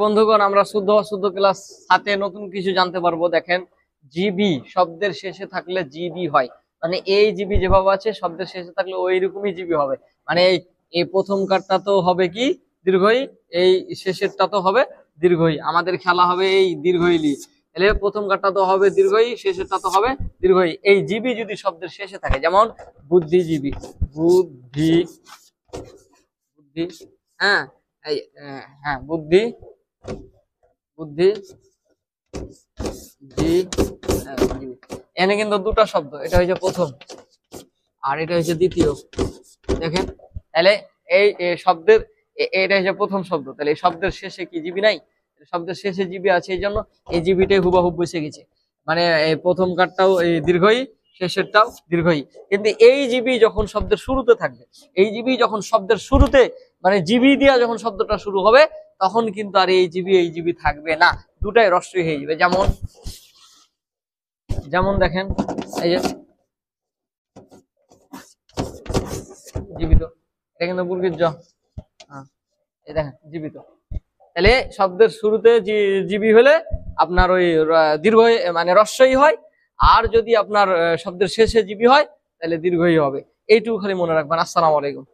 বন্ধুগণ, আমরা শুদ্ধ অশুদ্ধ ক্লাস 7 নতুন কিছু জানতে পারবো। দেখেন, জিবি শব্দের শেষে থাকলে জিবি হয়, মানে এই জিবি যেভাবে আছে শব্দের শেষে থাকলে ওই রকমই জিবি হবে। মানে এই প্রথম কারটা তো হবে কি দীর্ঘই, এই শেষেরটা তো হবে দীর্ঘই। আমাদের খেলা হবে এই দীর্ঘই লি, তাহলে প্রথম কারটা তো হবে দীর্ঘই, শেষেরটা তো হবে দীর্ঘই। এই জিবি যদি শব্দের শেষে থাকে, যেমন বুদ্ধিজীবী, বুদ্ধি, বুদ্ধি, হ্যাঁ, এই হ্যাঁ বুদ্ধি, বুদ্ধি জি, এখানে কিন্তু দুটো শব্দ, এটা হচ্ছে প্রথম আর এটা হচ্ছে দ্বিতীয়। দেখেন, তাহলে এই শব্দের এটা হচ্ছে প্রথম শব্দ, তাহলে এই শব্দের শেষে কি জিবি নাই? শব্দের শেষে জিবি আছে, এই জন্য এই জিবিটাই হুবাহুব বসে গেছে। মানে এই প্রথম কারটাও এই দীর্ঘই, শেষেরটাও দীর্ঘই। কিন্তু এই জিবি যখন শব্দের শুরুতে থাকবে, এই জিবি যখন শব্দের শুরুতে, মানে জিবি দিয়া যখন শব্দটা শুরু হবে, তখন কিন্তু আর এই জিবি থাকবে না, দুটাই রস্বই হয়ে যাবে। যেমন যেমন দেখেন, এই যে জীবিত, এটা কিন্তু মুরগির জ, এই দেখেন জীবিত। তাহলে শব্দের শুরুতে জিবি হলে আপনার ওই দীর্ঘ মানে রস্বই হয়, আর যদি আপনার শব্দের শেষে জিবি হয় তাহলে দীর্ঘই হবে। এইটুকু খালি মনে রাখবেন। আসসালামু আলাইকুম।